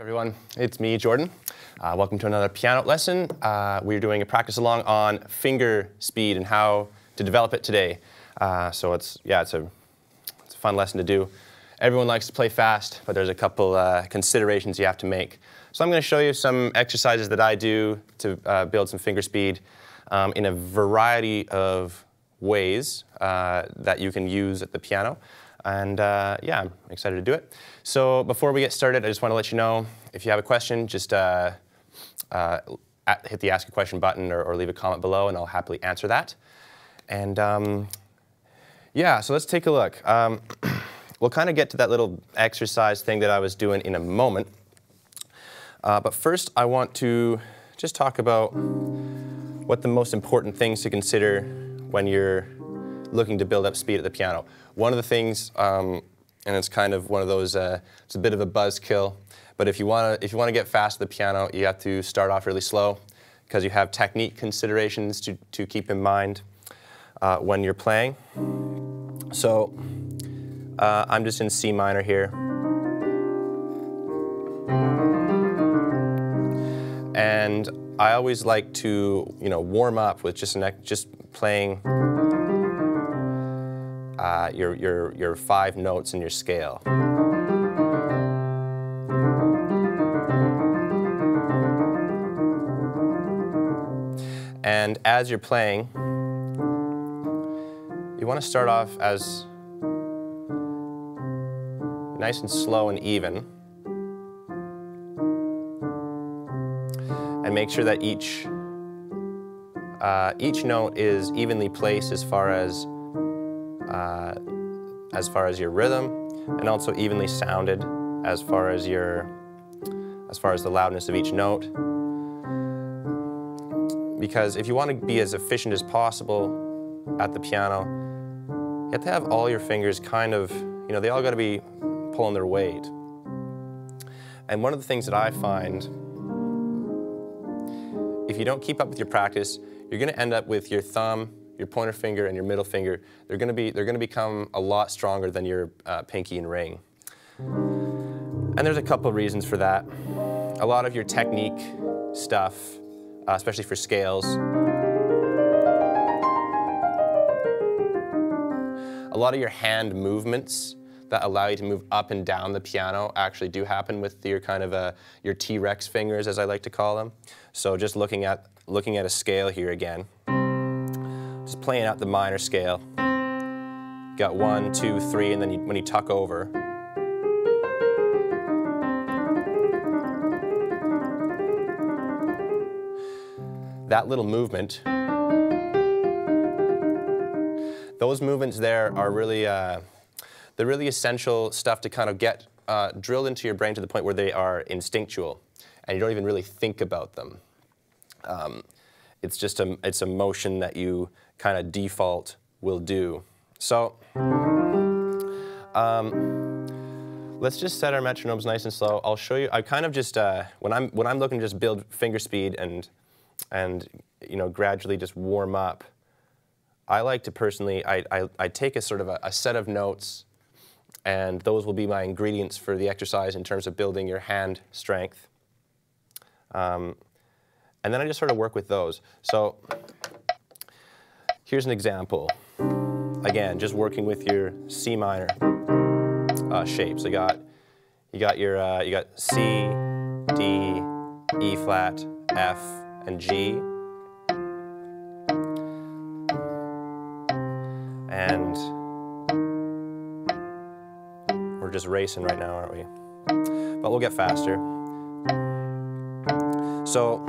Everyone, it's me, Jordan. Welcome to another Pianote lesson. We're doing a practice along on finger speed and how to develop it today. So it's a fun lesson to do. Everyone likes to play fast, but there's a couple considerations you have to make. So I'm going to show you some exercises that I do to build some finger speed in a variety of ways that you can use at the piano. And yeah, I'm excited to do it. So before we get started, I just want to let you know, if you have a question, just hit the Ask a Question button or leave a comment below, and I'll happily answer that. And yeah, so let's take a look. We'll kind of get to that little exercise thing that I was doing in a moment. But first, I want to just talk about what the most important things to consider when you're looking to build up speed at the piano. One of the things, and it's kind of one of those, it's a bit of a buzzkill, but if you want to get fast at the piano, you have to start off really slow because you have technique considerations to keep in mind when you're playing. So I'm just in C minor here. And I always like to, warm up with just playing your 5 notes in your scale. And as you're playing, you want to start off as nice and slow and even, and make sure that each note is evenly placed as far as your rhythm, and also evenly sounded as far as the loudness of each note. Because if you want to be as efficient as possible at the piano, you have to have all your fingers kind of, they all got to be pulling their weight. And one of the things that I find, if you don't keep up with your practice, you're going to end up with your thumb, your pointer finger, and your middle finger. They're going to become a lot stronger than your pinky and ring. And there's a couple of reasons for that. A lot of your technique stuff, especially for scales, a lot of your hand movements that allow you to move up and down the piano actually do happen with your kind of your T-Rex fingers, as I like to call them. So just looking at a scale here again. Just playing out the minor scale. Got 1, 2, 3, and then when you tuck over, that little movement, those movements there are really, they're really essential stuff to kind of get drilled into your brain to the point where they are instinctual, and you don't even really think about them. It's just it's a motion that you kind of default will do. So let's just set our metronomes nice and slow. I'll show you. I kind of just when I'm looking to just build finger speed and gradually just warm up, I like to personally I take a sort of a set of notes, and those will be my ingredients for the exercise in terms of building your hand strength. And then I just sort of work with those. So here's an example. Again, just working with your C minor shapes. You got C, D, E flat, F, and G. And we're just racing right now, aren't we? But we'll get faster. So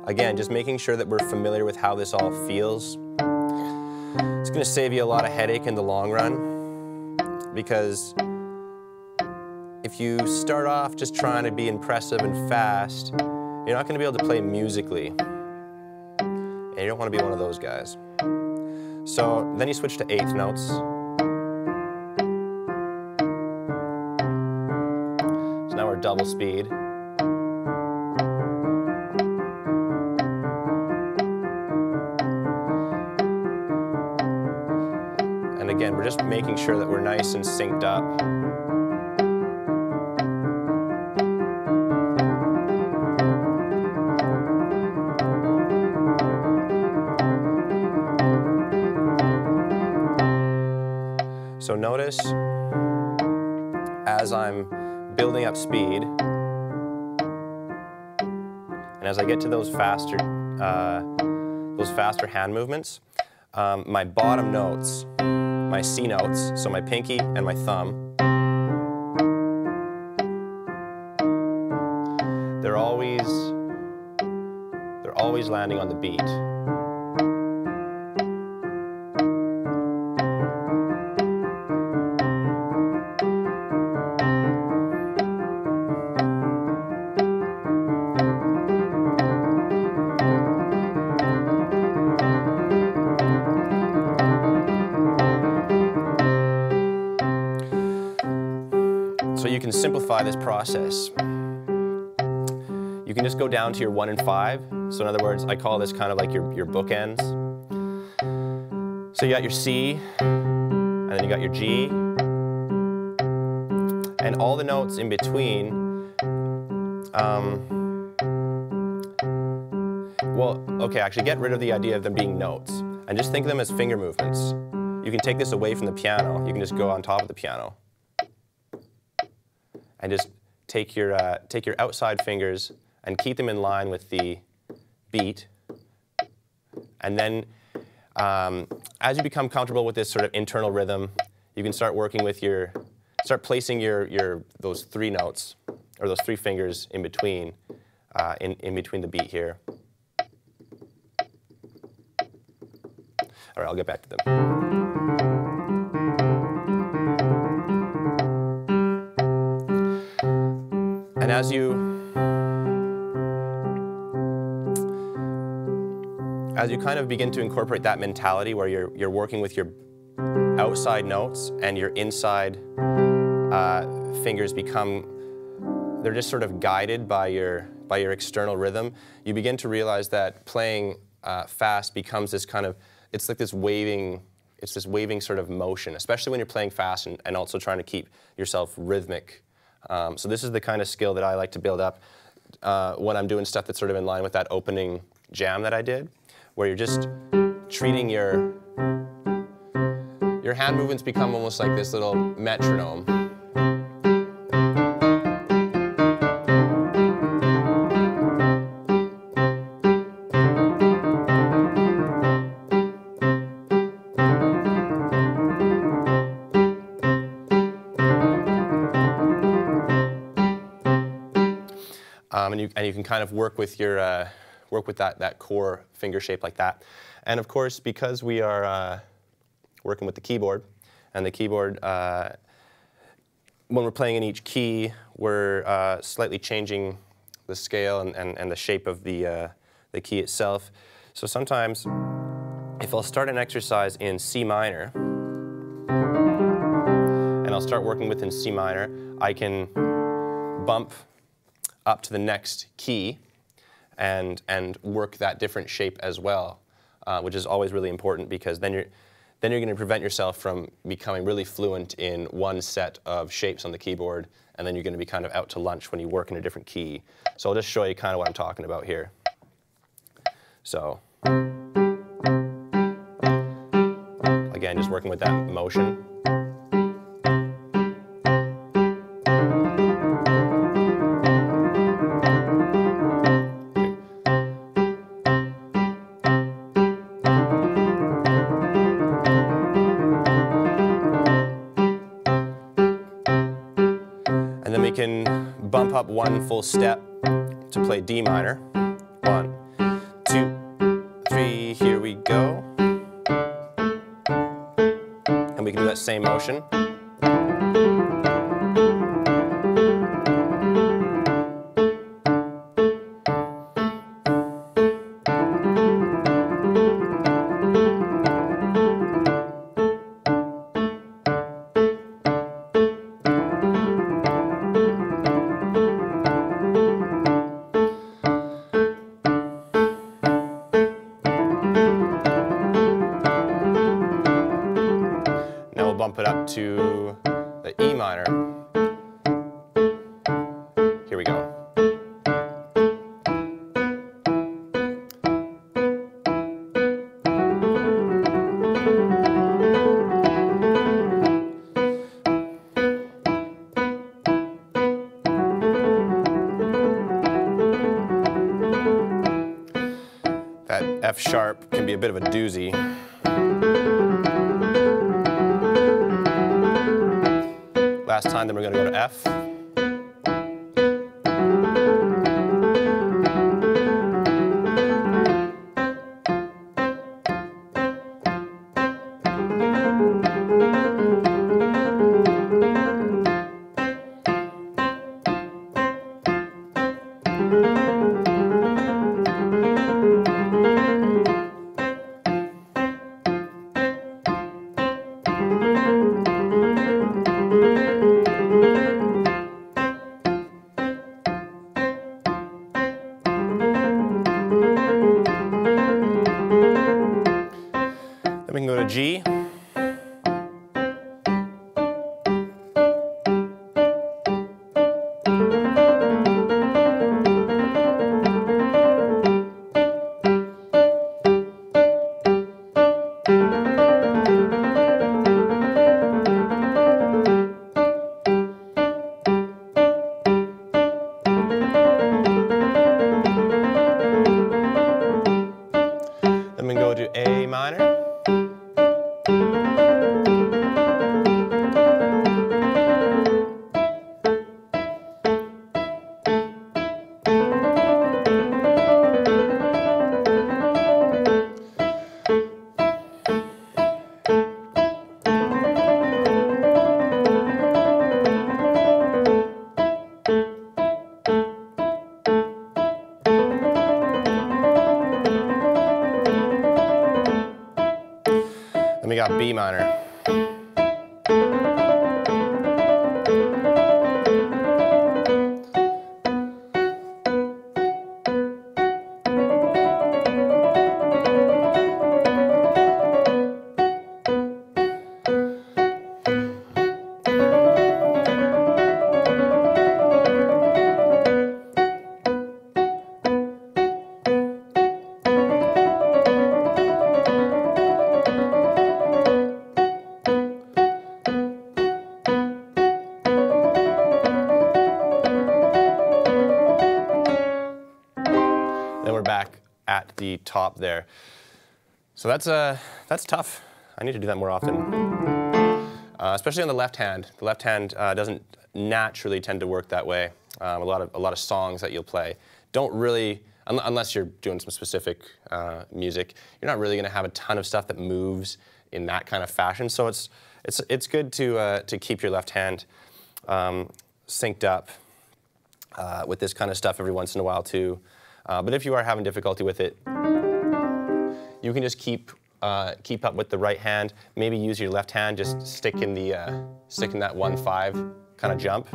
again, just making sure that we're familiar with how this all feels. It's going to save you a lot of headache in the long run, because if you start off just trying to be impressive and fast, you're not going to be able to play musically, and you don't want to be one of those guys. So then you switch to 8th notes. So now we're double speed. And again, we're just making sure that we're nice and synced up. So notice as I'm building up speed, and as I get to those faster hand movements, my bottom notes, my C notes, so my pinky and my thumb, they're always landing on the beat. So you can simplify this process. You can just go down to your 1 and 5. So in other words, I call this kind of like your bookends. So you got your C, and then you got your G, and all the notes in between. Well, okay, actually get rid of the idea of them being notes, and just think of them as finger movements. You can take this away from the piano. You can just go on top of the piano, and just take your outside fingers and keep them in line with the beat. And then as you become comfortable with this sort of internal rhythm, you can start working with start placing those 3 notes, or those 3 fingers in between, in between the beat here. All right, I'll get back to them. And as you kind of begin to incorporate that mentality where you're working with your outside notes and your inside fingers they're just sort of guided by your external rhythm, you begin to realize that playing fast becomes this kind of, it's like this waving sort of motion, especially when you're playing fast and also trying to keep yourself rhythmic. So this is the kind of skill that I like to build up when I'm doing stuff that's sort of in line with that opening jam that I did, where you're just treating your hand movements become almost like this little metronome. And you can kind of work with that core finger shape like that. And of course, because we are working with the keyboard, and the keyboard, when we're playing in each key, we're slightly changing the scale and the shape of the key itself. So sometimes, if I'll start an exercise in C minor, and I'll start working within C minor, I can bump up to the next key and work that different shape as well, which is always really important, because then you're going to prevent yourself from becoming really fluent in one set of shapes on the keyboard, and then you're going to be kind of out to lunch when you work in a different key. So I'll just show you kind of what I'm talking about here. So again, just working with that motion. And then we can bump up one full step to play D minor. 1, 2, 3, here we go. And we can do that same motion. Bump it up to the E minor. Here we go. F sharp can be a bit of a doozy. Last time, then we're going to go to F. Then we can go to G. Then we go to A minor. Then we got B minor. Then we're back at the top there. So that's tough. I need to do that more often, especially on the left hand. The left hand doesn't naturally tend to work that way. A lot of songs that you'll play don't really, unless you're doing some specific music, you're not really going to have a ton of stuff that moves in that kind of fashion. So it's good to keep your left hand synced up with this kind of stuff every once in a while too. But if you are having difficulty with it, you can just keep up with the right hand. Maybe use your left hand, just stick in that 1-5 kind of jump.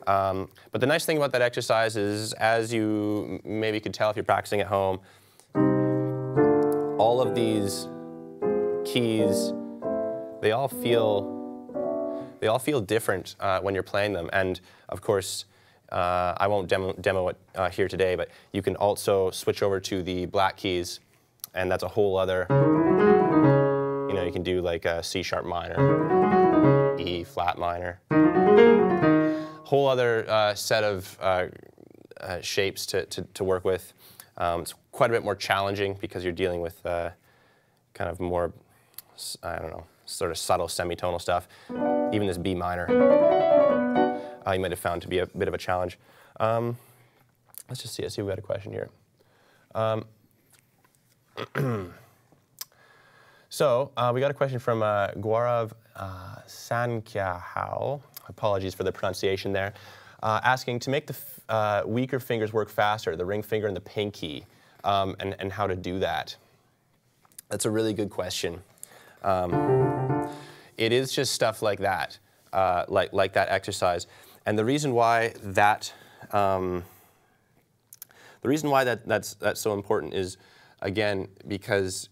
But the nice thing about that exercise is, as you maybe could tell if you're practicing at home, all of these keys, they all feel different when you're playing them. And of course, I won't demo it here today, but you can also switch over to the black keys, and that's a whole other, you can do like a C sharp minor, E flat minor, whole other set of shapes to work with. It's quite a bit more challenging because you're dealing with kind of more, I don't know, sort of subtle semitonal stuff. Even this B minor, you might have found to be a bit of a challenge. Let's just see. I see we got a question here. So we got a question from Gaurav Sankyahal. Apologies for the pronunciation there. Asking to make the weaker fingers work faster, the ring finger and the pinky, and how to do that. That's a really good question. It is just stuff like that, like that exercise, and the reason why that's so important is, again, because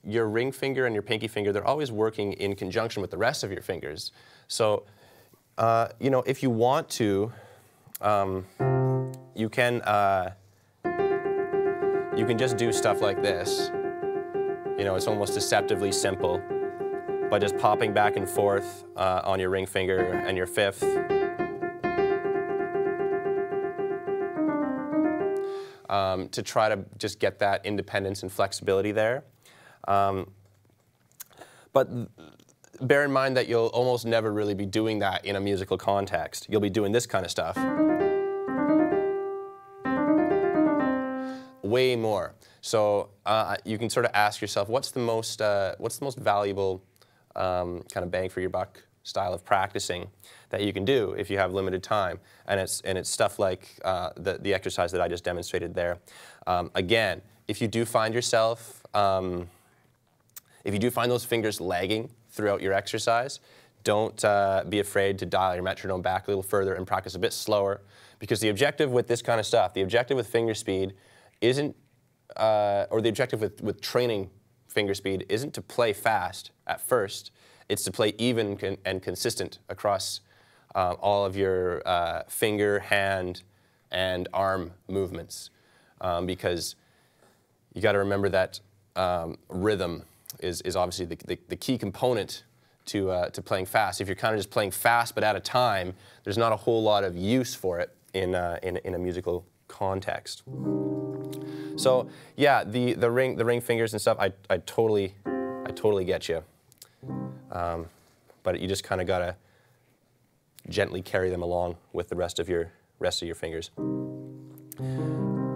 your ring finger and your pinky finger, they're always working in conjunction with the rest of your fingers. So, if you want to, you can just do stuff like this. It's almost deceptively simple, by just popping back and forth on your ring finger and your fifth. to try to just get that independence and flexibility there. But bear in mind that you'll almost never really be doing that in a musical context. You'll be doing this kind of stuff way more. So you can sort of ask yourself, what's the most valuable kind of bang for your buck style of practicing that you can do if you have limited time? And it's stuff like the exercise that I just demonstrated there. Again, if you do find yourself, if you do find those fingers lagging throughout your exercise, don't be afraid to dial your metronome back a little further and practice a bit slower, because the objective with this kind of stuff, the objective with finger speed isn't, or the objective with training finger speed isn't to play fast at first, it's to play even and consistent across all of your finger, hand, and arm movements, because you got to remember that rhythm is obviously the key component to playing fast. If you're kind of just playing fast but out of time, there's not a whole lot of use for it in a musical context. So yeah, the ring fingers and stuff, I totally get you. But you just kind of gotta gently carry them along with the rest of your fingers.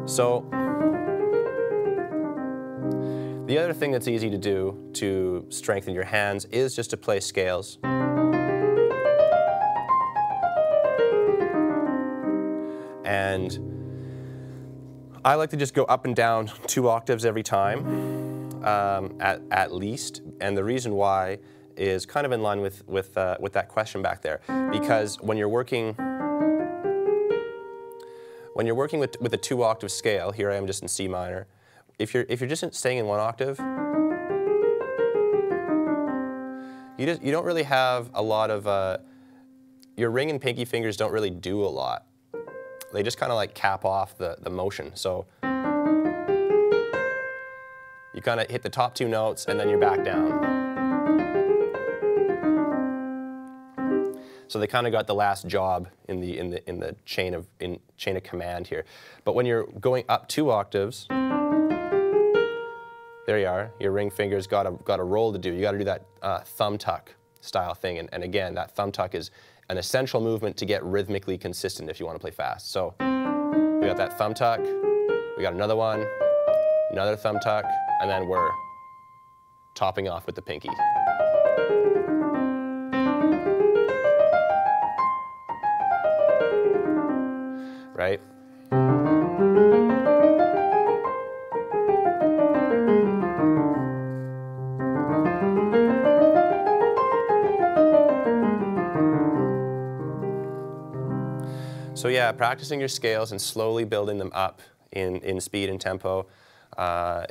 So the other thing that's easy to do to strengthen your hands is just to play scales. And I like to just go up and down 2 octaves every time, at least. And the reason why is kind of in line with that question back there, because when you're working with a 2 octave scale, here I am just in C minor. If you're just staying in 1 octave, you don't really have a lot of your ring and pinky fingers don't really do a lot. They just kind of like cap off the motion. So you kind of hit the top 2 notes and then you're back down. So they kind of got the last job in the chain of command here. But when you're going up 2 octaves, there you are. Your ring fingers got a roll to do. You got to do that thumb tuck style thing. And again, that thumb tuck is an essential movement to get rhythmically consistent if you want to play fast. So we got that thumb tuck. We got another one, another thumb tuck, and then we're topping off with the pinky. Right? So yeah, practicing your scales and slowly building them up in speed and tempo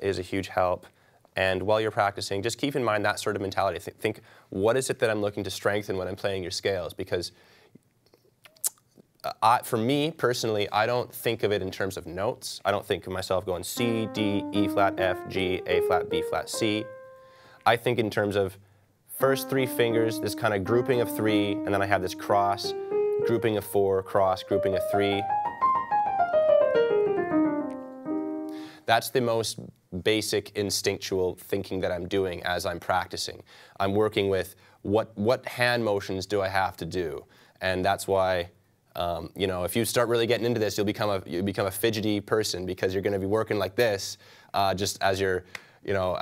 is a huge help. And while you're practicing, just keep in mind that sort of mentality. Think, what is it that I'm looking to strengthen when I'm playing your scales? Because for me, personally, I don't think of it in terms of notes. I don't think of myself going C, D, E flat, F, G, A flat, B flat, C. I think in terms of first 3 fingers, this kind of grouping of 3, and then I have this cross, grouping of 4, cross, grouping of 3. That's the most basic instinctual thinking that I'm doing as I'm practicing. I'm working with what hand motions do I have to do, and that's why you know, if you start really getting into this, you'll become a fidgety person, because you're going to be working like this just as you're, you know,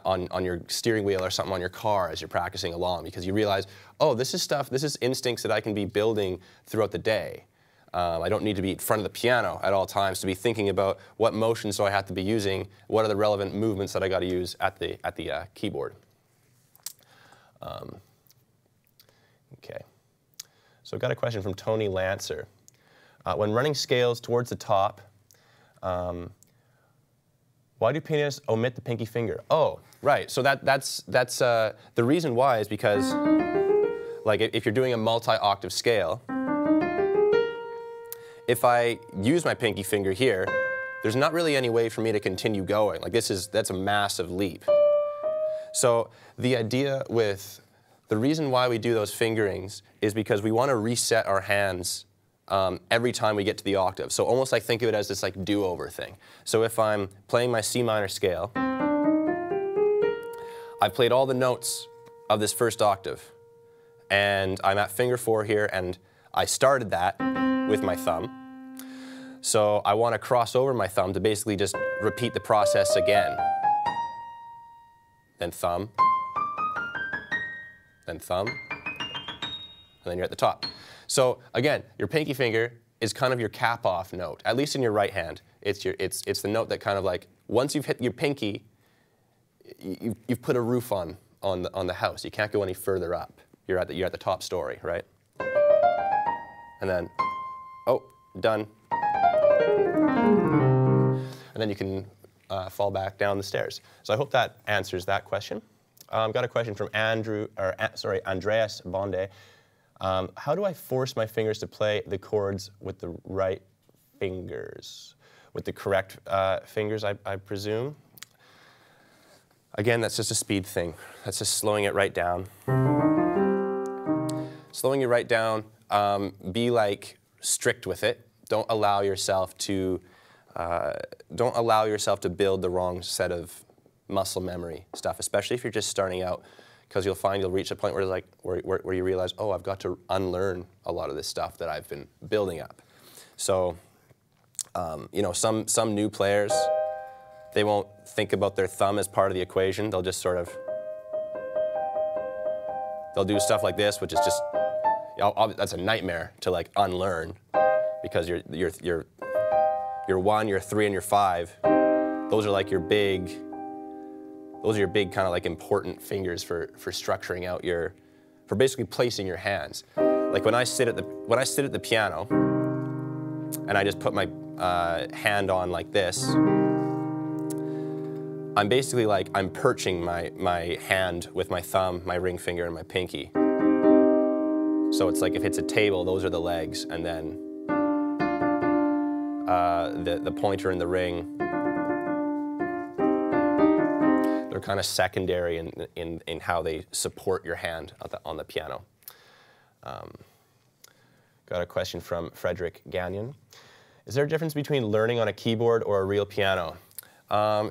on your steering wheel or something on your car as you're practicing along, because you realize, oh, this is instincts that I can be building throughout the day. I don't need to be in front of the piano at all times to be thinking about what motions do I have to be using, what are the relevant movements that I got to use at the keyboard. Okay. So I've got a question from Tony Lancer. When running scales towards the top, why do pianists omit the pinky finger? Oh, right. So that's the reason why is because, like, if you're doing a multi-octave scale, if I use my pinky finger here, there's not really any way for me to continue going. Like, that's a massive leap. So the idea with the reason why we do those fingerings is because we want to reset our hands every time we get to the octave. So almost like think of it as this like do-over thing. So if I'm playing my C minor scale, I've played all the notes of this first octave, and I'm at finger 4 here, and I started that with my thumb. So I want to cross over my thumb to basically just repeat the process again. Then thumb, and then you're at the top. So again, your pinky finger is kind of your cap-off note, at least in your right hand. It's the note that kind of like, once you've hit your pinky, you've put a roof on the house. You can't go any further up. You're at the top story, right? And then, oh, done. And then you can fall back down the stairs. So I hope that answers that question. I've got a question from Andreas Bonde. How do I force my fingers to play the chords with the right fingers? With the correct fingers, I presume? Again, that's just a speed thing. That's just slowing it right down. Slowing it right down, be like strict with it. Don't allow yourself to build the wrong set of muscle memory stuff, especially if you're just starting out, because you'll find you'll reach a point where you realize, oh, I've got to unlearn a lot of this stuff that I've been building up. So, you know, some new players, they won't think about their thumb as part of the equation. They'll just sort of, they'll do stuff like this, which is just, that's a nightmare to like unlearn, because your 1, your 3, and your 5, those are like your big kind of like important fingers for structuring out for basically placing your hands. Like when I sit at the piano, and I just put my hand on like this, I'm basically like, I'm perching my hand with my thumb, my ring finger, and my pinky. So it's like if it's a table, those are the legs, and then the pointer and the ring, they're kind of secondary in how they support your hand on the piano. Got a question from Frederick Gagnon. Is there a difference between learning on a keyboard or a real piano?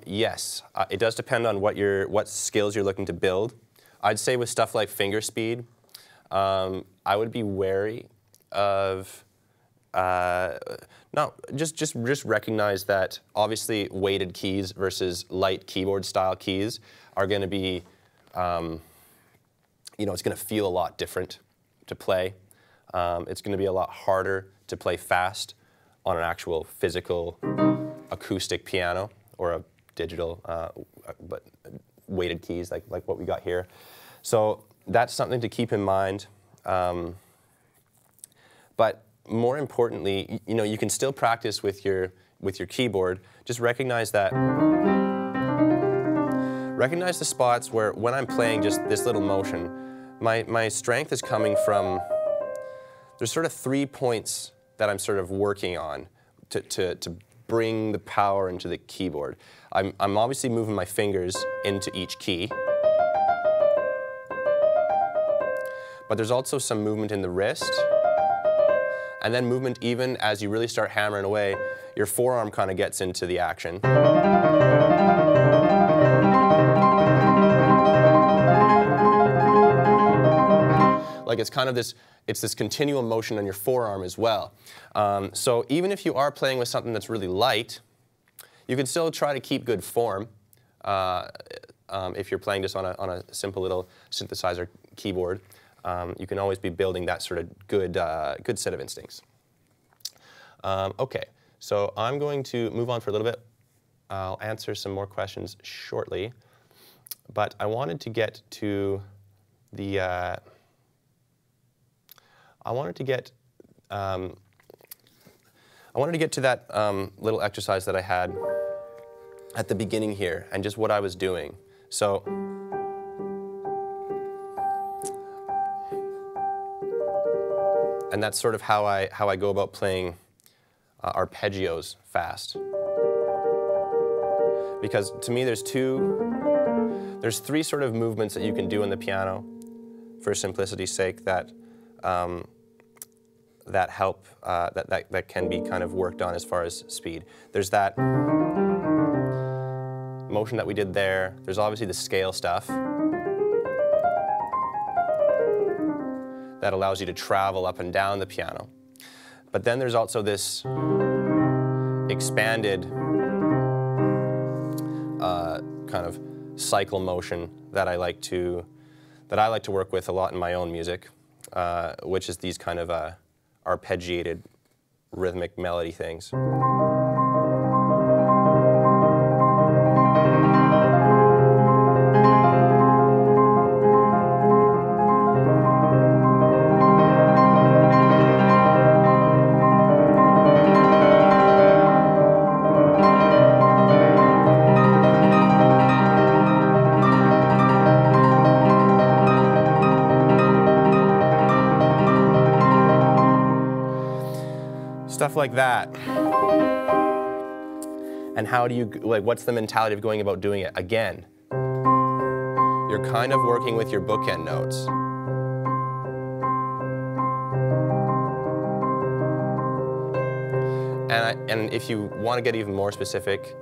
Yes, it does depend on what skills you're looking to build. I'd say with stuff like finger speed, I would be wary of just recognize that obviously weighted keys versus light keyboard style keys are going to be, you know, it's going to feel a lot different to play. It's going to be a lot harder to play fast on an actual physical acoustic piano or a digital, but weighted keys like what we got here. So that's something to keep in mind. But more importantly, you know, you can still practice with your keyboard. Just recognize that. Recognize the spots where when I'm playing just this little motion, my strength is coming from. There's sort of 3 points that I'm sort of working on to bring the power into the keyboard. I'm obviously moving my fingers into each key, but there's also some movement in the wrist. And then movement even as you really start hammering away, your forearm kind of gets into the action. Like it's kind of this continual motion on your forearm as well. So even if you are playing with something that's really light, you can still try to keep good form if you're playing just on a simple little synthesizer keyboard. You can always be building that sort of good set of instincts. Okay, so I'm going to move on for a little bit. I'll answer some more questions shortly, but I wanted to get to the. I wanted to get to that little exercise that I had at the beginning here, and just what I was doing. So. And that's sort of how I go about playing arpeggios fast. Because to me there's 3 sort of movements that you can do on the piano, for simplicity's sake, that that help, that can be kind of worked on as far as speed. There's that motion that we did there. There's obviously the scale stuff that allows you to travel up and down the piano. But then there's also this expanded kind of cycle motion that I like to work with a lot in my own music, which is these kind of arpeggiated rhythmic melody things. Stuff like that. And how do you, like, what's the mentality of going about doing it? Again, you're kind of working with your bookend notes. And if you want to get even more specific,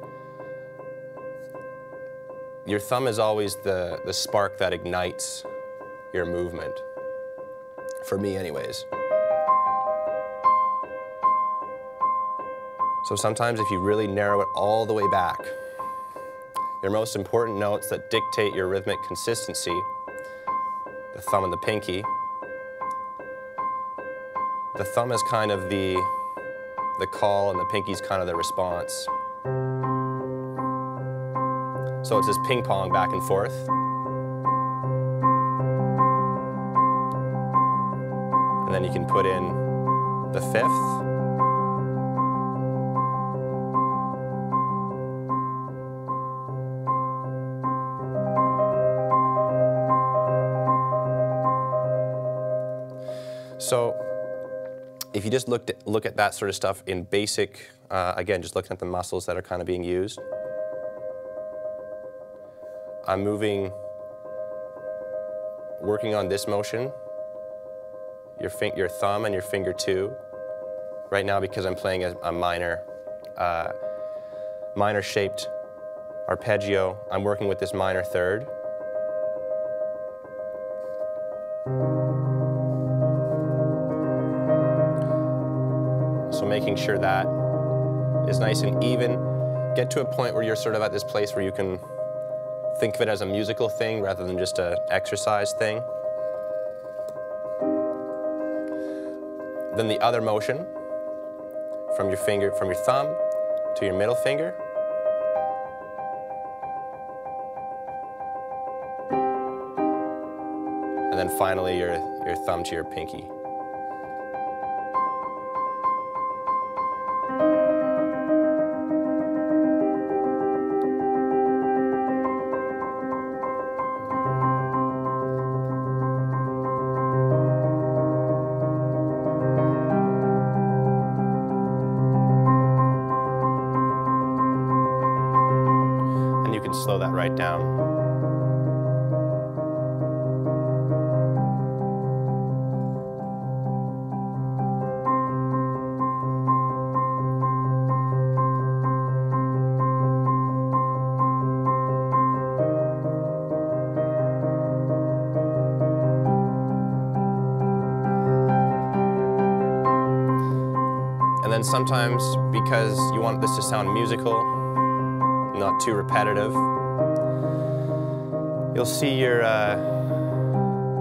your thumb is always the spark that ignites your movement. For me, anyways. So sometimes if you really narrow it all the way back, your most important notes that dictate your rhythmic consistency, the thumb and the pinky, the thumb is kind of the call and the pinky's kind of the response. So it's this ping pong back and forth. And then you can put in the fifth. So if you just look at that sort of stuff in basic, again, just looking at the muscles that are kind of being used, I'm working on this motion, your thumb and your finger two. Right now, because I'm playing a minor shaped arpeggio, I'm working with this minor third. So making sure that is nice and even. Get to a point where you're sort of at this place where you can think of it as a musical thing rather than just an exercise thing. Then the other motion, from your thumb to your middle finger. And then finally your thumb to your pinky. Slow that right down. And then sometimes, because you want this to sound musical, not too repetitive, you'll see your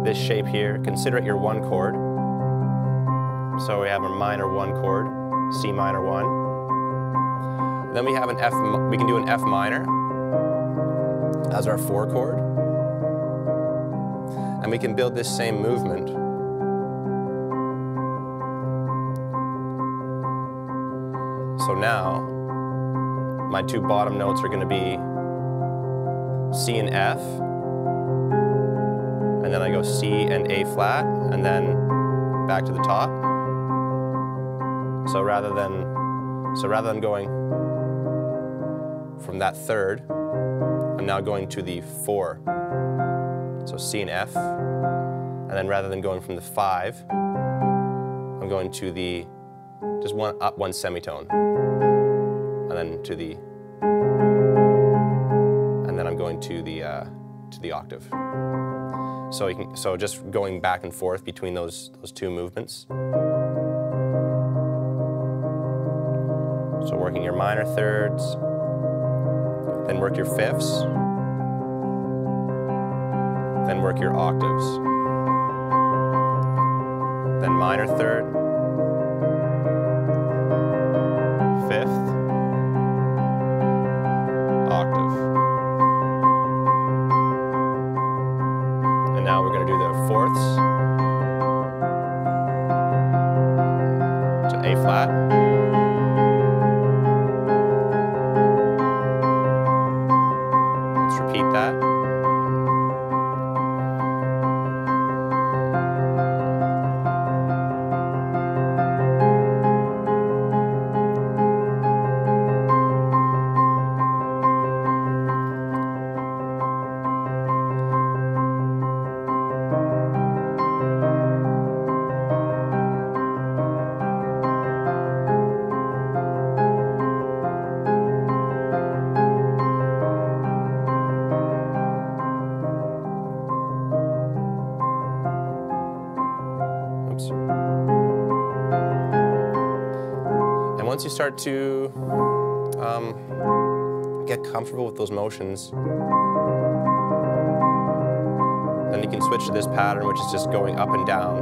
this shape here. Consider it your one chord. So we have a minor one chord, C minor one. Then we have an F. We can do an F minor as our four chord, and we can build this same movement. So now my two bottom notes are going to be C and F. And then I go C and A flat, and then back to the top. So rather than going from that third, I'm now going to the four. So C and F, and then rather than going from the five, I'm I'm going to the, just one semitone, and then to the, and then I'm going to the octave. So you can, so just going back and forth between those two movements. So working your minor thirds, then work your fifths, then work your octaves, then minor third, fifth, octave. And now we're going to do the fourths to A flat. Repeat that. And once you start to get comfortable with those motions, then you can switch to this pattern, which is just going up and down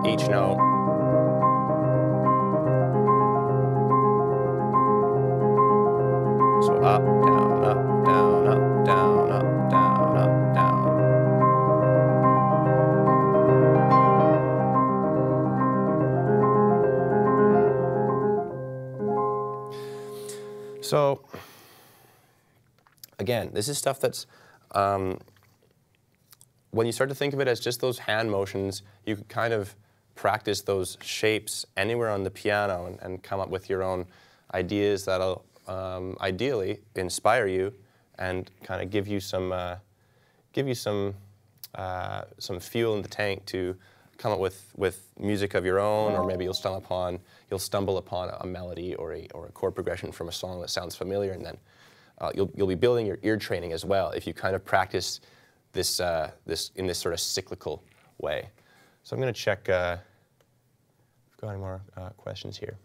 each note. So up, down, up, down, up, down, up, down, up, down. So, again, this is stuff that's, when you start to think of it as just those hand motions, you can kind of practice those shapes anywhere on the piano and come up with your own ideas that'll ideally inspire you and kind of give you some fuel in the tank to come up with music of your own, or maybe you'll stumble upon a melody or a chord progression from a song that sounds familiar, and then you'll be building your ear training as well if you kind of practice this in this sort of cyclical way. So I'm going to check if we've got any more questions here.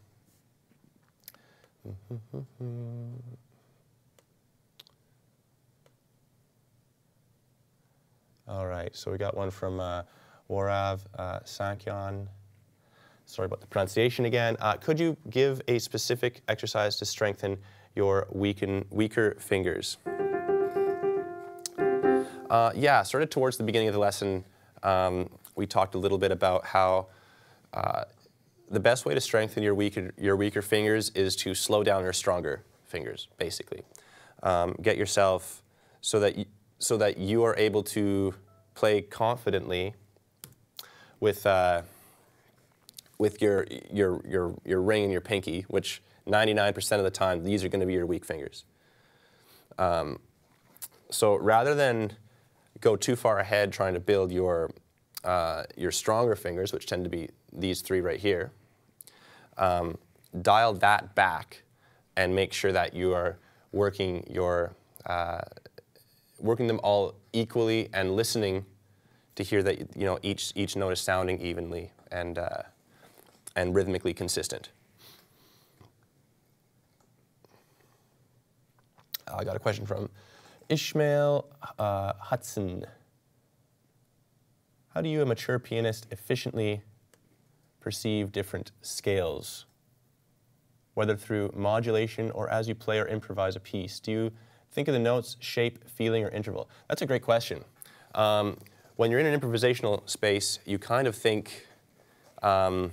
All right, so we got one from Warav Sankyan. Sorry about the pronunciation again. Could you give a specific exercise to strengthen your weaker fingers? Yeah, sort of towards the beginning of the lesson, we talked a little bit about how the best way to strengthen your weaker fingers is to slow down your stronger fingers, basically. Get yourself so that you are able to play confidently with your ring and your pinky, which 99% of the time these are going to be your weak fingers. So rather than go too far ahead trying to build your stronger fingers, which tend to be these three right here, dial that back and make sure that you are working them all equally and listening to hear that each note is sounding evenly and rhythmically consistent. I got a question from Ishmael Hudson. How do you, a mature pianist, efficiently perceive different scales, whether through modulation or as you play or improvise a piece? Do you think of the notes, shape, feeling, or interval? That's a great question. When you're in an improvisational space, you kind of think, you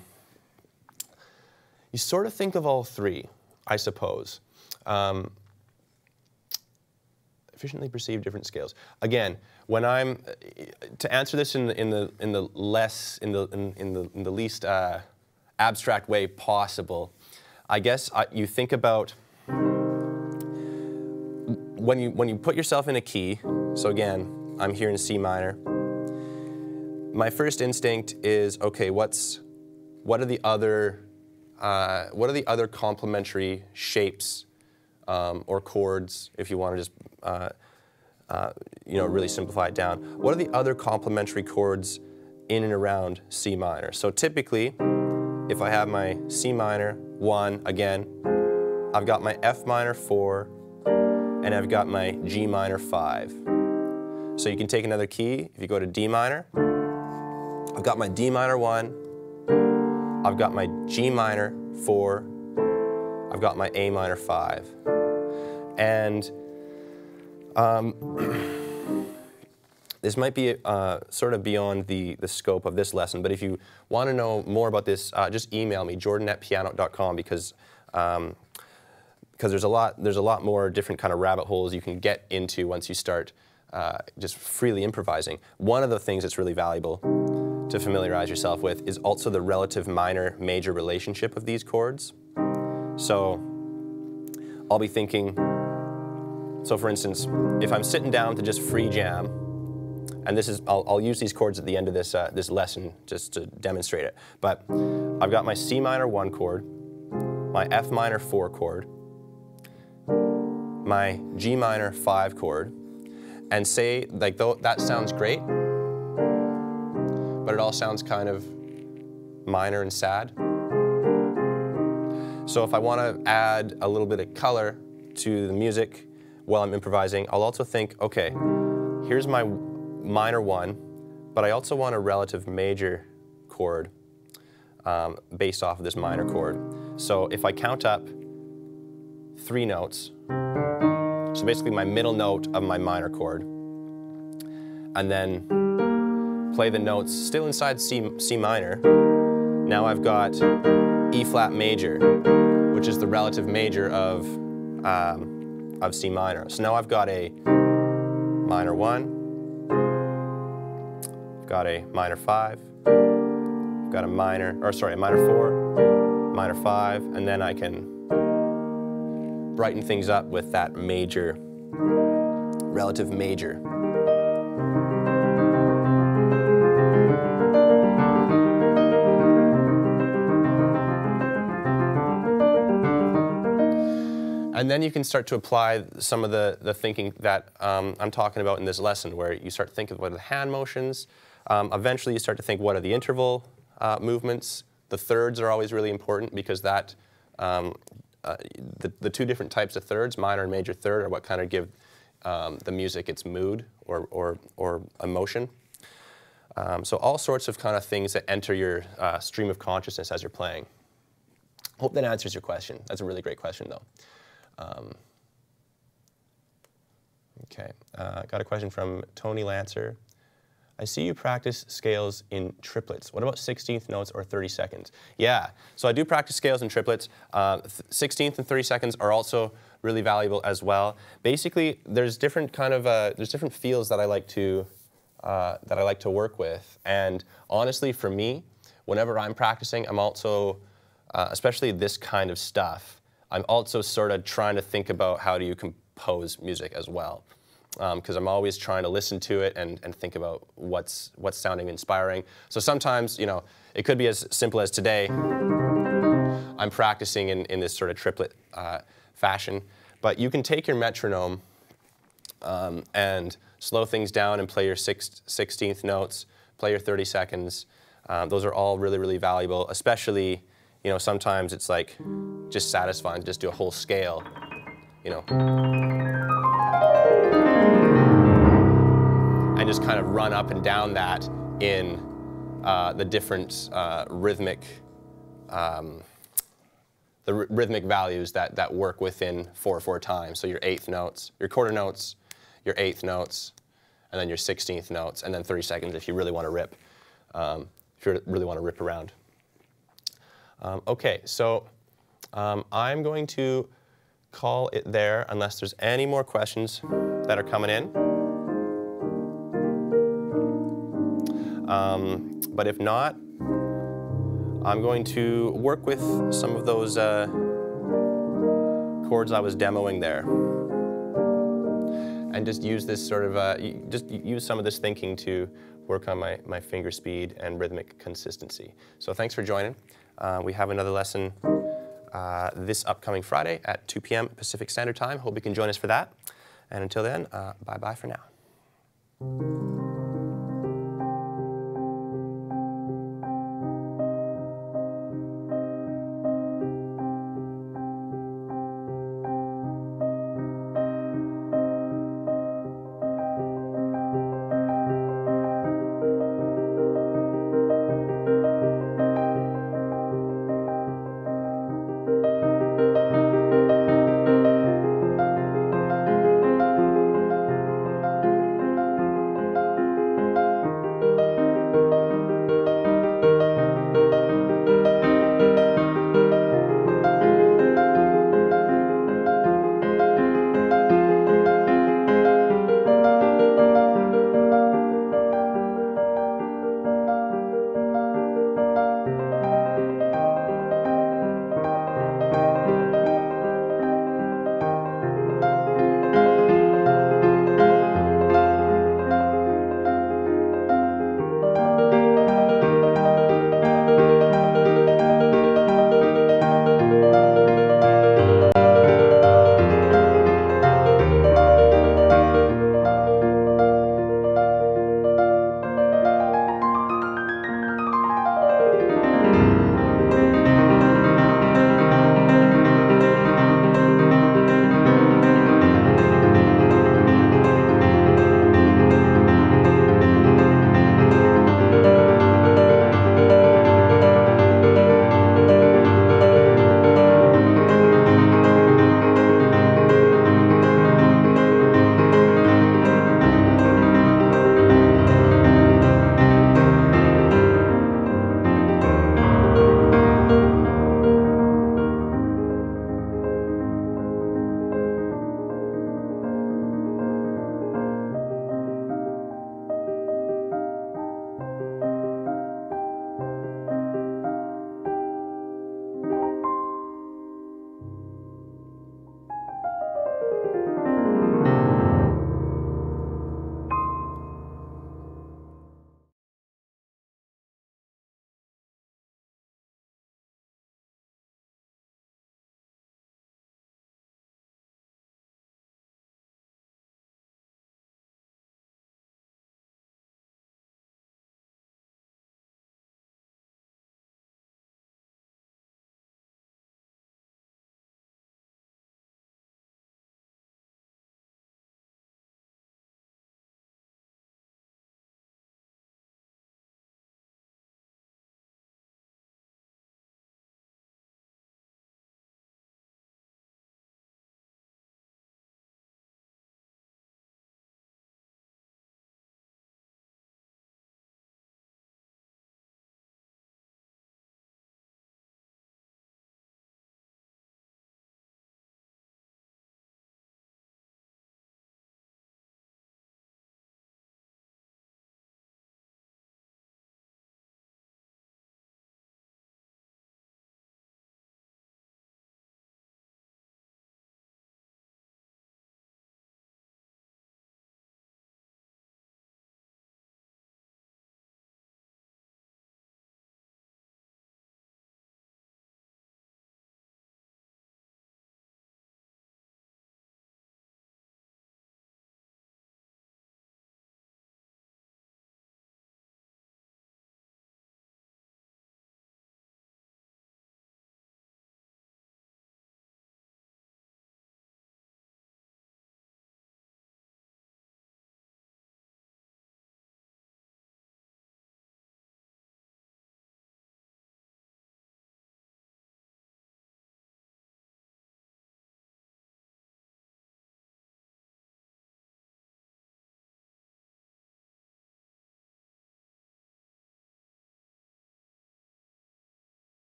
sort of think of all three, I suppose. Efficiently perceive different scales. Again, when I'm to answer this in the least abstract way possible, I guess you think about when you put yourself in a key. So again, I'm here in C minor. My first instinct is, okay, what's what are the other complementary shapes or chords, if you want to just really simplify it down. What are the other complementary chords in and around C minor? So typically, if I have my C minor 1 again, I've got my F minor 4, and I've got my G minor 5. So you can take another key. If you go to D minor, I've got my D minor 1, I've got my G minor 4, I've got my A minor 5. And this might be sort of beyond the scope of this lesson, but if you want to know more about this, just email me, jordan@pianote.com, because there's a lot more different kind of rabbit holes you can get into once you start just freely improvising. One of the things that's really valuable to familiarize yourself with is also the relative minor-major relationship of these chords. So I'll be thinking, so for instance, if I'm sitting down to just free jam, and this is, I'll use these chords at the end of this, this lesson just to demonstrate it, but I've got my C minor 1 chord, my F minor 4 chord, my G minor 5 chord, and say, like, though that sounds great, but it all sounds kind of minor and sad. So if I want to add a little bit of color to the music while I'm improvising, I'll also think, okay, here's my minor 1, but I also want a relative major chord based off of this minor chord. So if I count up 3 notes, so basically my middle note of my minor chord, and then play the notes still inside C minor, now I've got E flat major, which is the relative major of C minor. So now I've got a minor 1, I've got a minor 5, I've got a minor 4, minor 5, and then I can brighten things up with that major, relative major. And then you can start to apply some of the thinking that I'm talking about in this lesson, where you start to think of what are the hand motions. Eventually you start to think, what are the interval movements? The thirds are always really important, because that the 2 different types of thirds, minor and major third, are what kind of give the music its mood or emotion. So all sorts of kind of things that enter your stream of consciousness as you're playing. Hope that answers your question. That's a really great question, though. Okay, got a question from Tony Lancer. I see you practice scales in triplets. What about 16th notes or 30 seconds? Yeah, so I do practice scales in triplets. 16th and 30 seconds are also really valuable as well. Basically, there's different kind of there's different feels that I like to work with. And honestly, for me, whenever I'm practicing, I'm also, especially this kind of stuff, I'm also sort of trying to think about how do you compose music as well. Because I'm always trying to listen to it and think about what's sounding inspiring. So sometimes, you know, it could be as simple as today, I'm practicing in this sort of triplet fashion. But you can take your metronome and slow things down and play your 16th notes, play your 30 seconds. Those are all really, really valuable, especially, you know, sometimes it's like just satisfying to just do a whole scale, you know. And just kind of run up and down that in the different rhythmic values that work within 4/4 time. So your 8th notes, your quarter notes, your 8th notes, and then your 16th notes, and then 30 seconds if you really want to rip, if you really want to rip around. Okay, so I'm going to call it there unless there's any more questions that are coming in. But if not, I'm going to work with some of those chords I was demoing there. and just use this sort of, just use some of this thinking to work on my finger speed and rhythmic consistency. So thanks for joining. We have another lesson this upcoming Friday at 2 p.m. Pacific Standard Time. Hope you can join us for that. And until then, bye-bye for now.